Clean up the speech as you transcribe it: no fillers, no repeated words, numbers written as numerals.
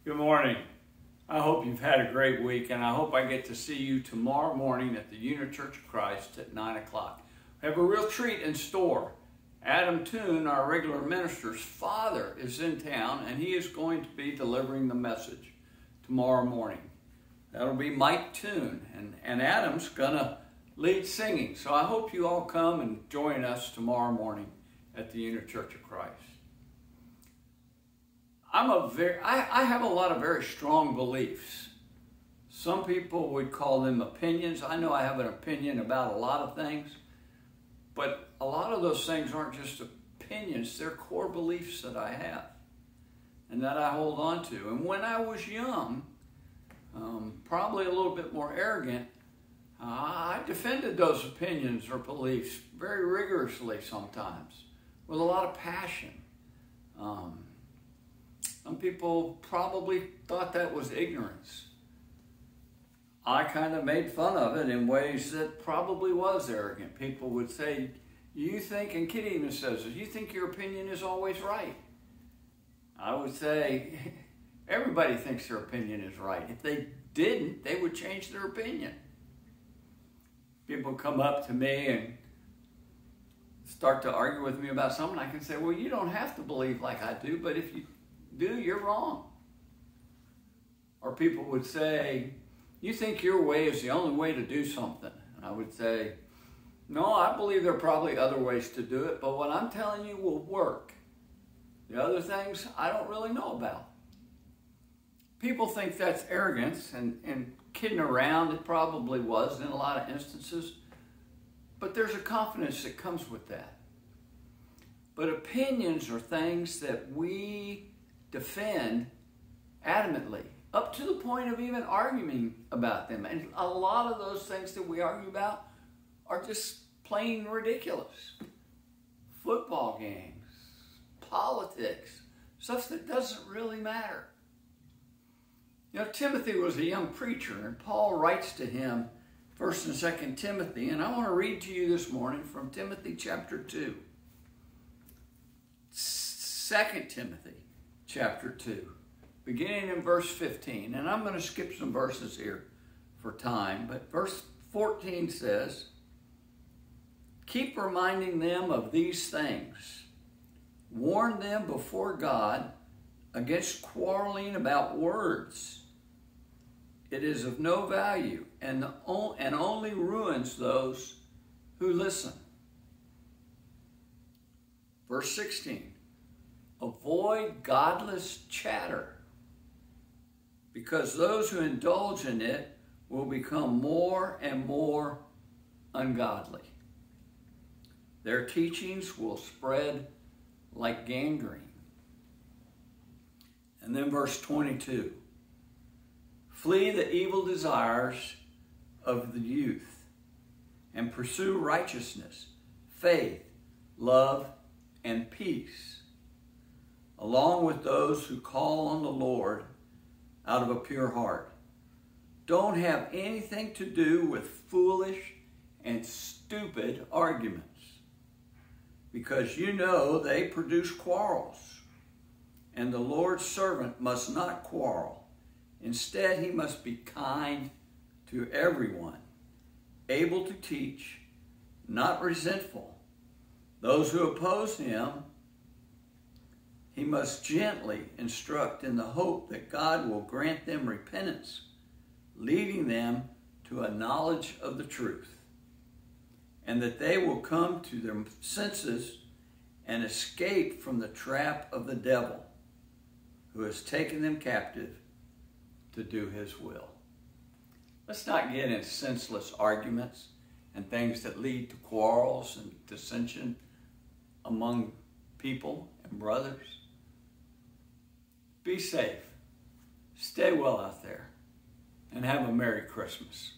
Good morning. I hope you've had a great week, and I hope I get to see you tomorrow morning at the Unit Church of Christ at 9 o'clock. We have a real treat in store. Adam Toon, our regular minister's father, is in town, and he is going to be delivering the message tomorrow morning. That'll be Mike Toon, and Adam's going to lead singing. So I hope you all come and join us tomorrow morning at the Unit Church of Christ. I have a lot of very strong beliefs. Some people would call them opinions. I know I have an opinion about a lot of things, but a lot of those things aren't just opinions. They're core beliefs that I have and that I hold on to. And when I was young, probably a little bit more arrogant, I defended those opinions or beliefs very rigorously sometimes with a lot of passion. Some people probably thought that was ignorance. I kind of made fun of it in ways that probably was arrogant. People would say, you think, and Kitty even says this, you think your opinion is always right. I would say, everybody thinks their opinion is right. If they didn't, they would change their opinion. People come up to me and start to argue with me about something. I can say, well, you don't have to believe like I do, but if you do, you're wrong. Or people would say, you think your way is the only way to do something. And I would say, no, I believe there are probably other ways to do it, but what I'm telling you will work. The other things I don't really know about. People think that's arrogance and kidding around. It probably was in a lot of instances, but there's a confidence that comes with that. But opinions are things that we defend adamantly, up to the point of even arguing about them. And a lot of those things that we argue about are just plain ridiculous. Football games, politics, stuff that doesn't really matter. You know, Timothy was a young preacher, and Paul writes to him, 1st and 2nd Timothy, and I want to read to you this morning from Timothy chapter 2. 2 Timothy chapter 2, beginning in verse 15. And I'm going to skip some verses here for time, but verse 14 says, keep reminding them of these things. Warn them before God against quarreling about words. It is of no value and only ruins those who listen. Verse 16. Avoid godless chatter, because those who indulge in it will become more and more ungodly. Their teachings will spread like gangrene. And then verse 22. Flee the evil desires of the youth and pursue righteousness, faith, love, and peace, along with those who call on the Lord out of a pure heart. Don't have anything to do with foolish and stupid arguments, because you know they produce quarrels, and the Lord's servant must not quarrel. Instead, he must be kind to everyone, able to teach, not resentful. Those who oppose him, he must gently instruct in the hope that God will grant them repentance, leading them to a knowledge of the truth, and that they will come to their senses and escape from the trap of the devil, who has taken them captive to do his will. Let's not get in senseless arguments and things that lead to quarrels and dissension among people and brothers. Be safe, stay well out there, and have a Merry Christmas.